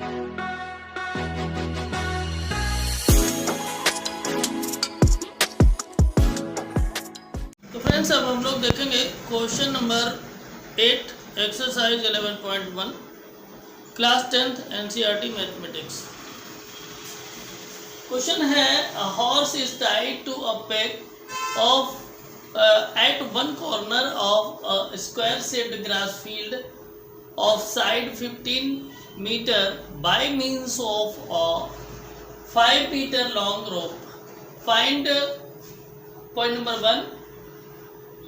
तो फ्रेंड्स अब हम लोग देखेंगे question number 8 exercise 11.1 class 10th NCERT mathematics. Question है a horse is tied to a peg of at one corner of a square shaped grass field of side 15 meter by means of a 5 meter long rope. Find point number 1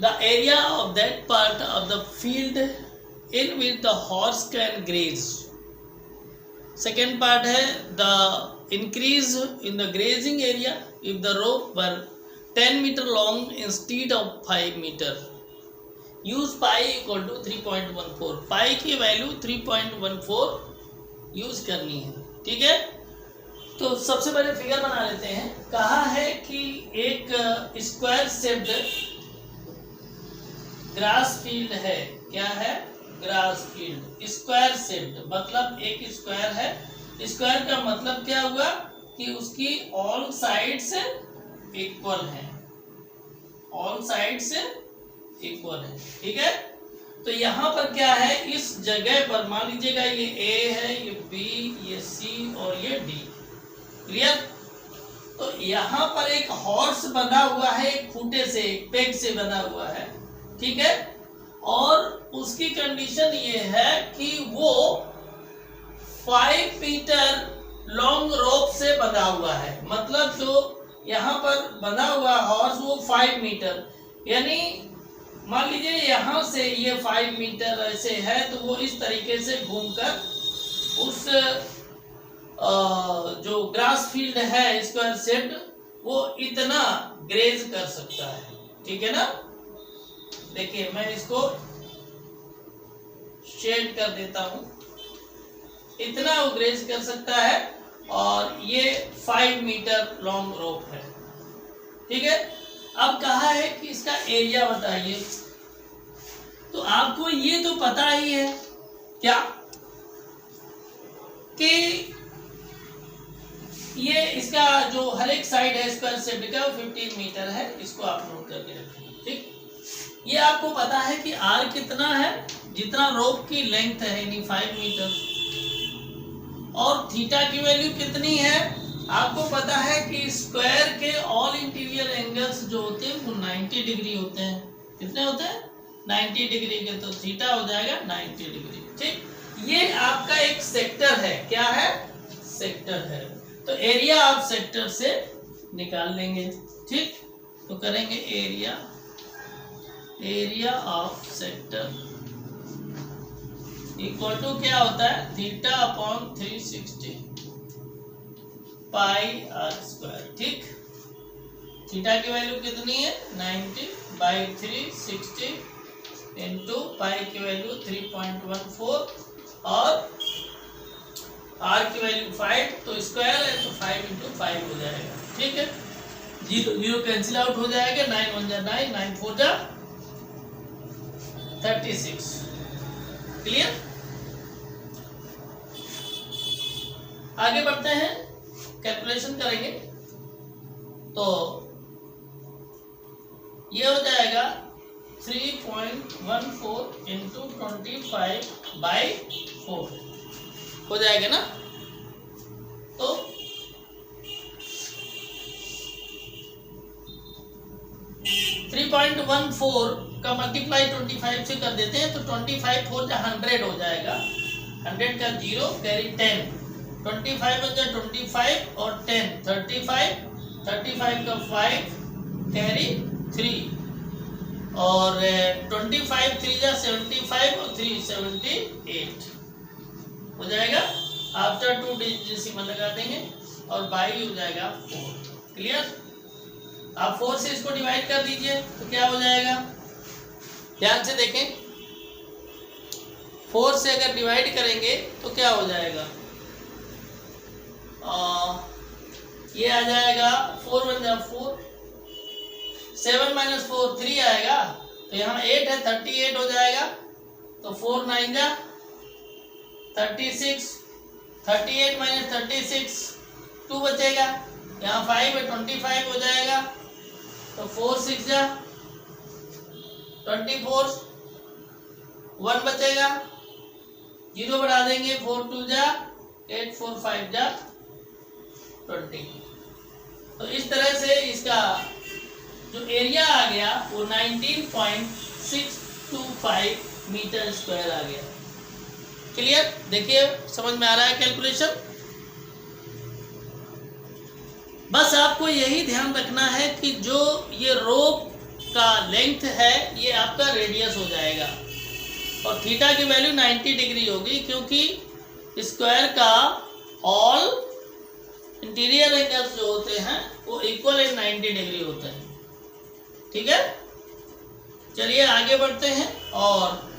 the area of that part of the field in which the horse can graze. Second part है the increase in the grazing area if the rope were 10 meter long instead of 5 meter. Use pi equal to 3.14. पाई की value 3.14 use करनी है। ठीक है, तो सबसे पहले figure बना लेते हैं। कहा है कि एक स्क्वायर शेप्ड ग्रास फील्ड है। क्या है? Grass field. स्क्वायर शेप्ड मतलब एक स्क्वायर है। स्क्वायर का मतलब क्या हुआ कि उसकी ऑल साइड्स इक्वल है, ऑल साइड से इक्वल है। ठीक है, तो यहाँ पर क्या है, इस जगह पर मान लीजिएगा ये ए है, ये बी, ये सी और ये डी। क्लियर? तो यहाँ पर एक हॉर्स बंधा हुआ है, एक खूंटे से, एक पेग से बंधा हुआ है। ठीक है, और उसकी कंडीशन ये है कि वो 5 मीटर लॉन्ग रोप से बंधा हुआ है। मतलब जो यहाँ पर बंधा हुआ हॉर्स वो 5 मीटर, यानी मान लीजिए यहाँ से ये 5 मीटर ऐसे है, तो वो इस तरीके से घूमकर उस जो ग्रास फील्ड है स्क्वायर शेप्ड, वो इतना ग्रेज कर सकता है। ठीक है ना? देखिए मैं इसको शेड कर देता हूँ, इतना वो ग्रेज कर सकता है, और ये 5 मीटर लॉन्ग रोप है। ठीक है, अब कहा है कि इसका एरिया बताइए। तो आपको ये तो पता ही है क्या कि ये इसका जो हर एक साइड है स्क्वायर शेप्ड का 15 मीटर है। इसको आप नोट करके रखिए। ठीक, ये आपको पता है कि आर कितना है, जितना रोप की लेंथ है, यानी 5 मीटर, और थीटा की वैल्यू कितनी है आपको पता है कि स्क्वायर के ऑल इंटीरियर एंगल्स जो होते हैं वो 90 डिग्री होते हैं। कितने होते हैं? 90 डिग्री के, तो थीटा हो जाएगा 90 डिग्री। ठीक, ये आपका एक सेक्टर है। क्या है? सेक्टर है। तो एरिया ऑफ सेक्टर से निकाल लेंगे। ठीक, तो करेंगे area of sector equal to क्या होता है? Theta upon 360 pi r square. ठीक, थीटा की वैल्यू कितनी है? 90 बाई 360 इंटू पाई की वैल्यू 3.14 और आर की वैल्यू 5, तो स्क्वायर है तो 5 इंटू 5 हो जाएगा। ठीक है, 0 0 कैंसिल आउट हो जाएगा। 9 1 जा 9, 9 4 जा 36। क्लियर? आगे बढ़ते हैं, कैलकुलेशन करेंगे। तो ये हो जाएगा 3.14 इंटू 25 बाई 4 हो जाएगा ना? तो 3.14 का मल्टीप्लाई 25 से कर देते हैं, तो 25 4 जा 100 हो जाएगा। 100 का 0 कैरी 10, 25 हो जाए 25 और 10 35, 35 का 5 कैरी 3 और 25 3 जा 75 और 3 78 हो जाएगा। आफ्टर 2 डेसिमल लगा देंगे और बाई हो जाएगा 4। क्लियर? आप 4 से इसको डिवाइड कर दीजिए तो क्या हो जाएगा? ध्यान से देखें, 4 से अगर डिवाइड करेंगे तो क्या हो जाएगा? ये आ जाएगा 4 1 जा 4, 7 माइनस 4 3 आएगा, तो यहाँ 8 है 38 हो जाएगा। तो 4 9 जा 36 38 माइनस 36 2 बचेगा, यहाँ 5 है 25 हो जाएगा, तो 4 6 जा 24, 1 बचेगा, 0 बढ़ा देंगे, 4 2 जा 8 4 5 जा 20। तो इस तरह से इसका जो एरिया आ गया वो 19.625 मीटर स्क्वायर आ गया। क्लियर? देखिए समझ में आ रहा है कैलकुलेशन। बस आपको यही ध्यान रखना है कि जो ये रोप का लेंथ है ये आपका रेडियस हो जाएगा और थीटा की वैल्यू 90 डिग्री होगी, क्योंकि स्क्वायर का ऑल इंटीरियर एंगल्स जो होते हैं वो इक्वल एंड 90 डिग्री होते हैं। ठीक है, चलिए आगे बढ़ते हैं और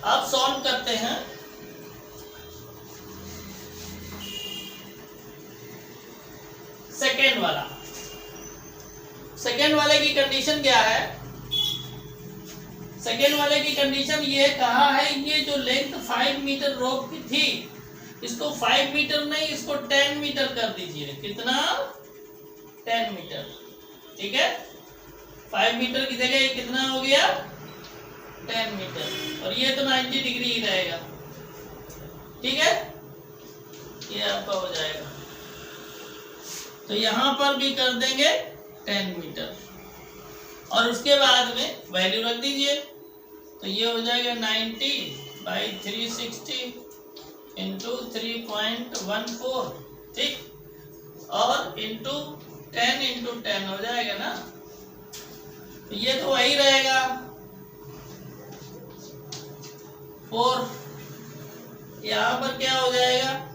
अब सॉल्व करते हैं। सेकेंड वाले की कंडीशन क्या है? सेकेंड वाले की कंडीशन ये कहा है, ये जो लेंथ 5 मीटर रोप की थी इसको 5 मीटर नहीं, इसको 10 मीटर कर दीजिए। कितना? 10 मीटर। ठीक है, 5 मीटर की जगह ये कितना हो गया? 10 मीटर। और ये तो 90 डिग्री ही रहेगा। ठीक है, ये आपका हो जाएगा। तो यहां पर भी कर देंगे 10 मीटर और उसके बाद में वैल्यू रख दीजिए। तो ये हो जाएगा 90/360 इंटू 3.14। ठीक, और इंटू 10 हो जाएगा ना, तो ये तो वही रहेगा 4। यहाँ पर क्या हो जाएगा?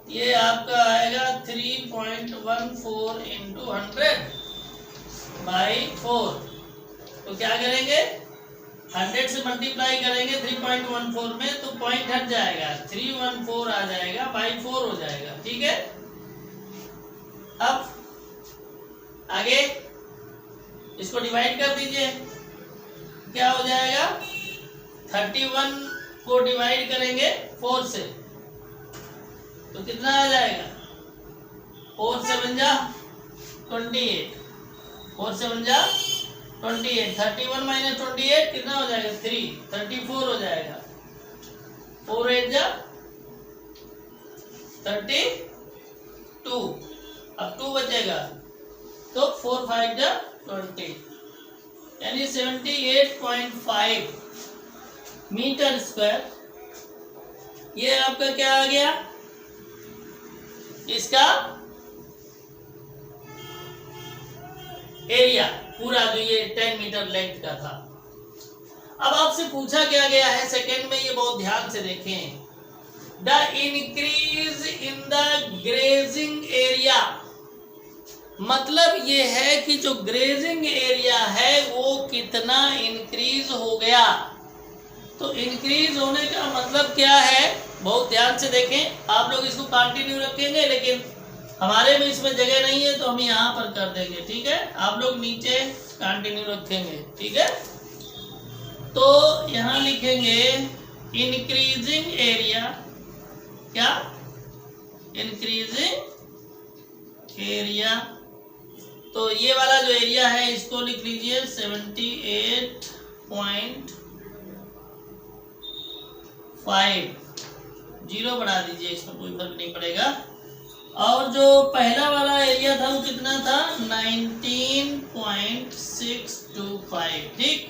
ये आपका आएगा 3.14 इंटू 100/4। तो क्या करेंगे? 100 से मल्टीप्लाई करेंगे 3.14 में तो पॉइंट हट जाएगा, 314 आ जाएगा, बाई 4 हो जाएगा। ठीक है, अब आगे इसको डिवाइड कर दीजिए। क्या हो जाएगा? 31 को डिवाइड करेंगे 4 से तो कितना आ जाएगा? 4 7 जा 28, 4 7 जा 28, 31 माइनस 28 कितना हो जाएगा? 3, 34 हो जाएगा। 4 8 जा 32, अब 2 बचेगा तो 4 5 जा 20, यानी 78.5 मीटर स्क्वायर। ये आपका क्या आ गया? इसका एरिया पूरा जो ये 10 मीटर लेंथ का था। अब आपसे पूछा क्या गया है सेकंड में, ये बहुत ध्यान से देखें। The increase in the grazing area, मतलब ये है कि जो ग्रेजिंग एरिया है वो कितना इंक्रीज हो गया। तो इंक्रीज होने का मतलब क्या है? बहुत ध्यान से देखें। आप लोग इसको कंटिन्यू रखेंगे, लेकिन हमारे में इसमें जगह नहीं है तो हम यहाँ पर कर देंगे। ठीक है, आप लोग नीचे कंटिन्यू रखेंगे। ठीक है, तो यहाँ लिखेंगे इंक्रीजिंग एरिया। क्या? Increasing area. तो ये वाला जो एरिया है इसको लिख लीजिए 78.5, 0 बढ़ा दीजिए, इसमें कोई फर्क नहीं पड़ेगा। और जो पहला वाला एरिया था वो कितना था? 19.625। ठीक,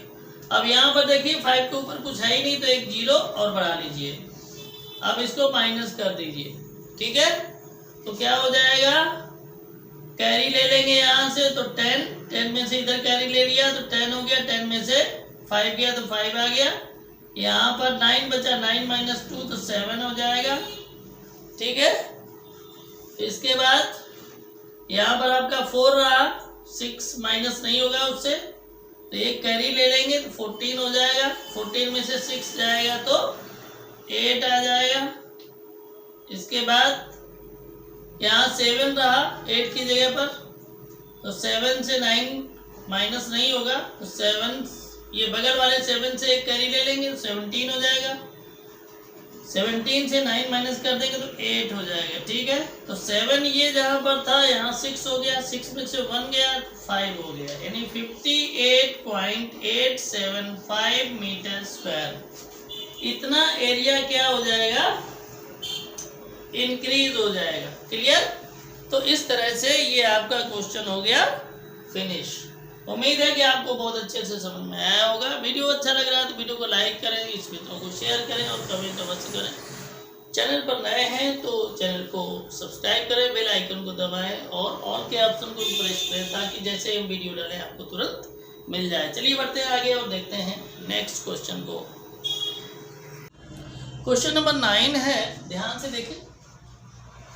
अब यहाँ पर देखिए 5 के ऊपर कुछ है ही नहीं तो एक 0 और बढ़ा लीजिए। अब इसको माइनस कर दीजिए। ठीक है, तो क्या हो जाएगा? कैरी ले लेंगे यहाँ से तो 10 में से इधर कैरी ले लिया तो 10 हो गया, 10 में से 5 गया तो 5 आ गया। यहाँ पर 9 बचा, 9 माइनस 2 तो 7 हो जाएगा। ठीक है, इसके बाद यहाँ पर आपका 4 रहा, 6 माइनस नहीं होगा उससे तो एक कैरी ले लेंगे तो 14 हो जाएगा। 14 में से 6 जाएगा तो 8 आ जाएगा। इसके बाद यहाँ 7 रहा 8 की जगह पर, तो 7 से 9 माइनस नहीं होगा तो 7, ये बगल वाले 7 से एक कैरी ले लेंगे तो 17 हो जाएगा। 17 से 9 माइनस कर देंगे तो 8 हो जाएगा, ठीक है। तो 7 ये जहाँ पर था यहाँ 6 हो गया, 6 में से 1 गया 5 हो गया, यानी 58.875 मीटर स्क्वायर। इतना एरिया क्या हो जाएगा, इंक्रीज हो जाएगा। क्लियर। तो इस तरह से ये आपका क्वेश्चन हो गया फिनिश। उम्मीद है कि आपको बहुत अच्छे से समझ में आया होगा। वीडियो अच्छा लग रहा है तो वीडियो को लाइक करें, इस वीडियो को शेयर करें और कमेंट अवश्य करें। चैनल पर नए हैं तो चैनल को सब्सक्राइब करें, बेल आइकन को दबाएं और के ऑप्शन को प्रेस करें ताकि जैसे हम वीडियो डालें आपको तुरंत मिल जाए। चलिए बढ़ते हैं आगे और देखते हैं नेक्स्ट क्वेश्चन को। क्वेश्चन नंबर 9 है, ध्यान से देखें।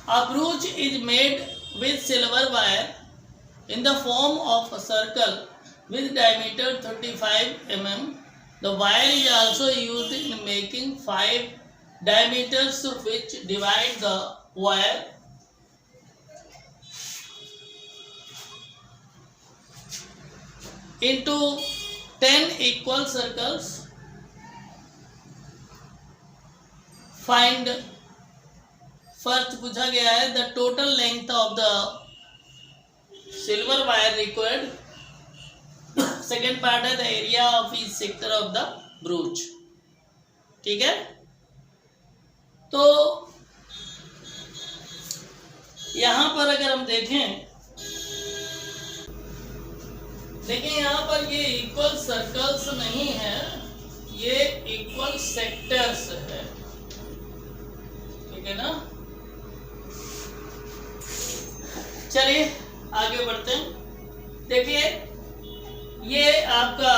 A brooch is made with silver wire in the form of a circle with diameter 35 mm. The wire is also used in making 5 diameters which divide the wire into 10 equal circles. Find, first पूछा गया है the total length of the silver wire required. Second part है the area of each sector of the brooch. ठीक है, तो यहां पर अगर हम देखें, देखिए यहां पर ये इक्वल सर्कल्स नहीं है, ये इक्वल सेक्टर्स है। ठीक है ना। चलिए आगे बढ़ते हैं। देखिए ये आपका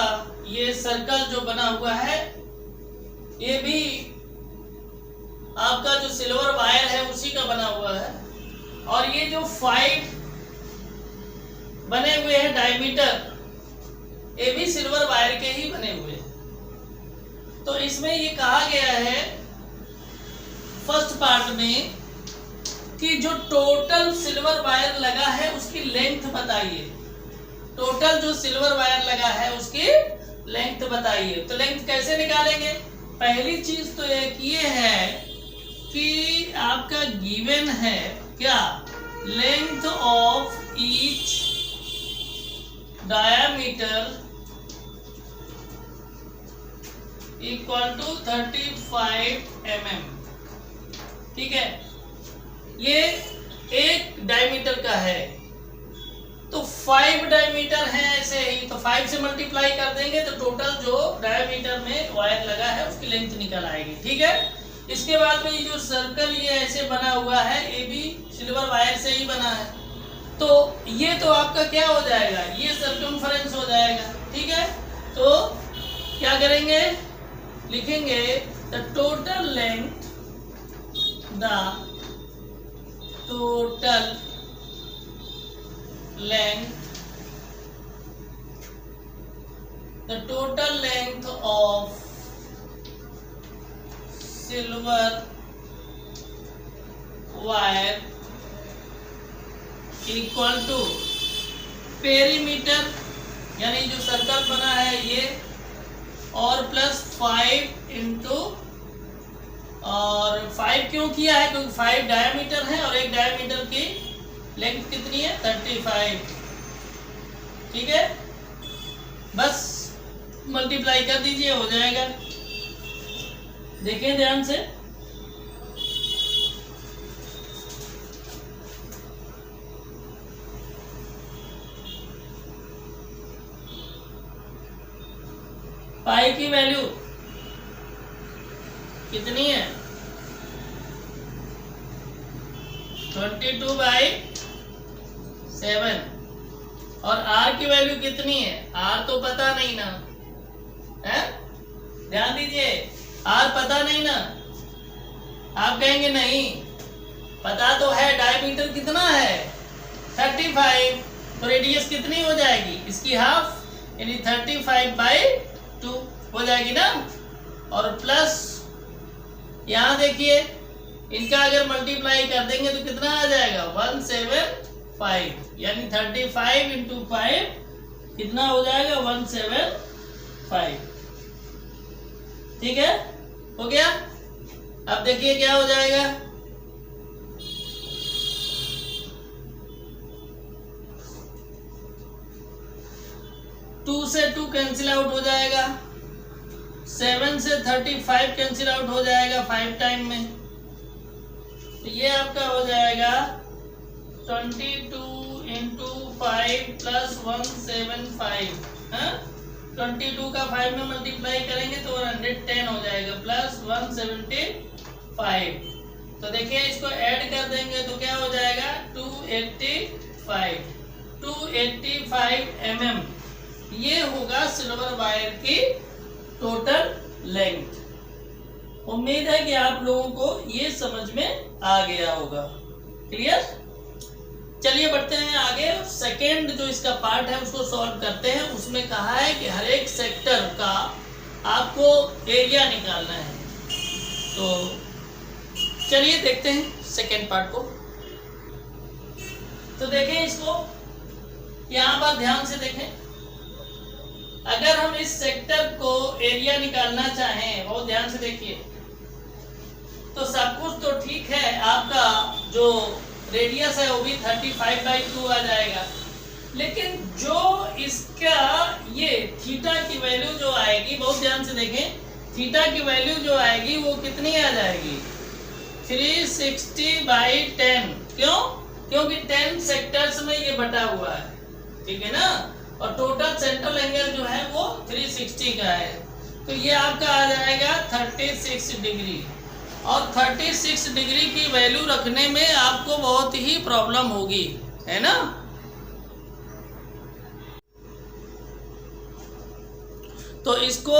ये सर्कल जो बना हुआ है ये भी आपका जो सिल्वर वायर है उसी का बना हुआ है, और ये जो 5 बने हुए हैं डायमीटर ये भी सिल्वर वायर के ही बने हुए हैं। तो इसमें ये कहा गया है फर्स्ट पार्ट में कि जो टोटल सिल्वर वायर लगा है उसकी लेंथ बताइए। टोटल जो सिल्वर वायर लगा है उसकी लेंथ बताइए। तो लेंथ कैसे निकालेंगे? पहली चीज तो एक ये है कि आपका गिवन है क्या, length of each diameter equal to 35 mm। ठीक है, ये एक डायमीटर का है तो 5 डायमीटर है ऐसे ही, तो 5 से मल्टीप्लाई कर देंगे तो टोटल जो डायमीटर में वायर लगा है उसकी लेंथ निकल आएगी। ठीक है, इसके बाद में ये जो सर्कल ये ऐसे बना हुआ है ये भी सिल्वर वायर से ही बना है, तो ये तो आपका क्या हो जाएगा, ये सर्कमफरेंस हो जाएगा। ठीक है, तो क्या करेंगे, लिखेंगे the total length, the total length of silver wire equal to perimeter, यानी जो सर्कल बना है ये, और प्लस 5 इंटू, और 5 क्यों किया है क्योंकि 5 डायमीटर है और एक डायमीटर की लेंथ कितनी है 35। ठीक है, बस मल्टीप्लाई कर दीजिए हो जाएगा। देखिए ध्यान से, पाई की वैल्यू कितनी है 22/7, और आर की वैल्यू कितनी है, आर तो पता नहीं ना है, ध्यान दीजिए आर पता नहीं ना। आप कहेंगे नहीं पता तो है, डायमीटर कितना है 35, तो रेडियस कितनी हो जाएगी इसकी हाफ, यानी 35/2 हो जाएगी ना। और प्लस यहाँ देखिए इनका अगर मल्टीप्लाई कर देंगे तो कितना आ जाएगा 175, यानी 35 इंटू 5 कितना हो जाएगा 175। ठीक है, हो गया। अब देखिए क्या हो जाएगा, टू से 2 कैंसिल आउट हो जाएगा, 7 से 35 कैंसिल आउट हो जाएगा 5 टाइम में। तो ये आपका हो जाएगा 22 इंटू 5 प्लस 175। 22 का 5 में मल्टीप्लाई करेंगे तो 110 हो जाएगा प्लस 175। तो देखिए इसको ऐड कर देंगे तो क्या हो जाएगा 285 mm। ये होगा सिल्वर वायर की टोटल लेंथ। उम्मीद है कि आप लोगों को ये समझ में आ गया होगा। क्लियर? चलिए बढ़ते हैं आगे। सेकेंड जो इसका पार्ट है उसको सॉल्व करते हैं। उसमें कहा है कि हर एक सेक्टर का आपको एरिया निकालना है। तो चलिए देखते हैं सेकेंड पार्ट को। तो देखें इसको, यहाँ पर ध्यान से देखें। अगर हम इस सेक्टर को एरिया निकालना चाहें, बहुत ध्यान से देखिए, तो सब कुछ तो ठीक है, आपका जो रेडियस है वो भी 35/2 आ जाएगा। लेकिन जो इसका ये थीटा की वैल्यू जो आएगी, बहुत ध्यान से देखें, थीटा की वैल्यू जो आएगी वो कितनी आ जाएगी 360/10। क्यों? क्योंकि 10 सेक्टर्स में ये बटा हुआ है, ठीक है ना, और टोटल सेंट्रल एंगल जो है वो 360 का है। तो ये आपका आ जाएगा 36 डिग्री। और 36 डिग्री की वैल्यू रखने में आपको बहुत ही प्रॉब्लम होगी, है ना। तो इसको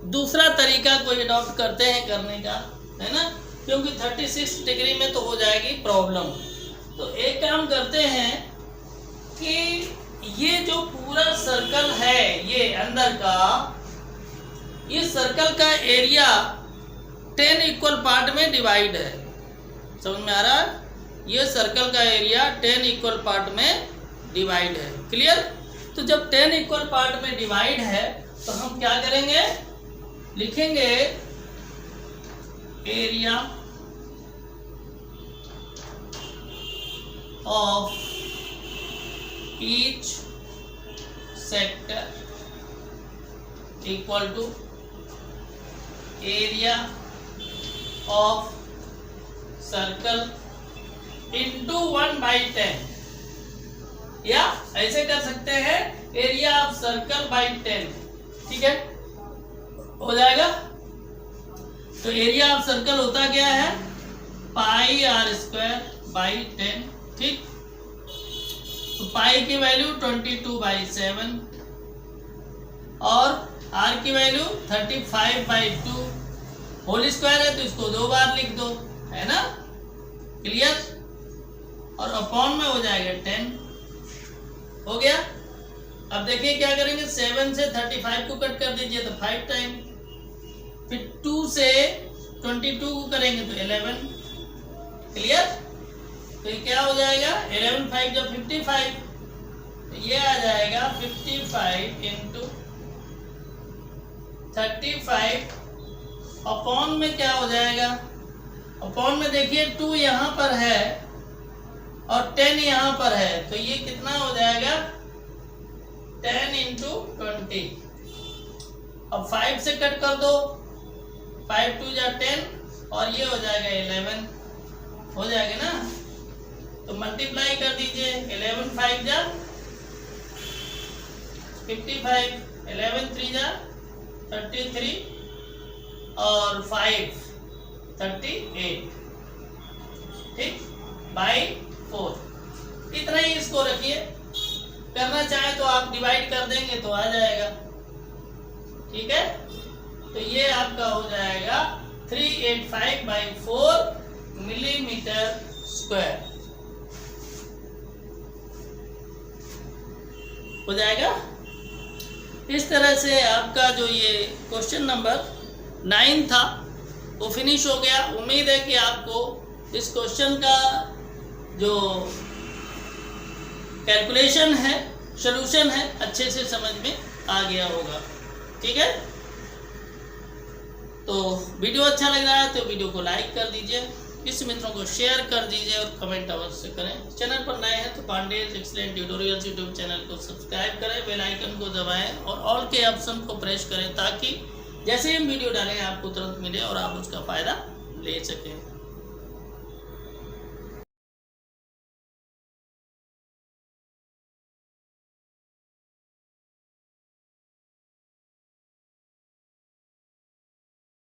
दूसरा तरीका कोई अडॉप्ट करते हैं करने का, है ना, क्योंकि 36 डिग्री में तो हो जाएगी प्रॉब्लम। तो एक काम करते हैं कि ये जो पूरा सर्कल है, ये अंदर का, इस सर्कल का एरिया 10 इक्वल पार्ट में डिवाइड है। समझ में आ रहा है? ये सर्कल का एरिया 10 इक्वल पार्ट में डिवाइड है। क्लियर? तो जब 10 इक्वल पार्ट में डिवाइड है तो हम क्या करेंगे, लिखेंगे area of each sector equal to area of circle into 1/10, या ऐसे कर सकते हैं एरिया ऑफ सर्कल बाई 10। ठीक है, हो जाएगा। तो एरिया ऑफ सर्कल होता क्या है, πr²/10। ठीक, तो पाई की वैल्यू 22/7 और r की वैल्यू 35/2। होल स्क्वायर है तो इसको 2 बार लिख दो, है ना। क्लियर? और अपॉन में हो जाएगा 10। हो गया। अब देखिए क्या करेंगे, 7 से 35 को कट कर दीजिए तो 5 टाइम, फिर 2 से 22 को करेंगे तो 11। क्लियर? तो ये क्या हो जाएगा, 11 5 जब 55, तो ये आ जाएगा 55 इंटू 35 अपॉन में क्या हो जाएगा, अपॉन में देखिए 2 यहाँ पर है और 10 यहाँ पर है, तो ये कितना हो जाएगा 10 इंटू 20। अब 5 से कट कर दो, 5 2 जा 10 और ये हो जाएगा 11। हो जाएगा ना, तो मल्टीप्लाई कर दीजिए, 11 5 जा 55, 11 3 जा 33 और 5 38। ठीक, बाई 4। इतना ही इसको रखिए। करना चाहे तो आप डिवाइड कर देंगे तो आ जाएगा। ठीक है, तो ये आपका हो जाएगा 385/4 मिलीमीटर स्क्वायर हो जाएगा। इस तरह से आपका जो ये क्वेश्चन नंबर 9 था वो फिनिश हो गया। उम्मीद है कि आपको इस क्वेश्चन का जो कैलकुलेशन है, सॉल्यूशन है, अच्छे से समझ में आ गया होगा। ठीक है, तो वीडियो अच्छा लग रहा है तो वीडियो को लाइक कर दीजिए, किसी मित्रों को शेयर कर दीजिए और कमेंट अवश्य करें। चैनल पर नए हैं तो Pandey's excellent tutorials YouTube channel को सब्सक्राइब करें, बेल आइकन को दबाएं और ऑल के ऑप्शन को प्रेस करें ताकि जैसे ही हम वीडियो डालें आपको तुरंत मिले और आप उसका फ़ायदा ले सकें।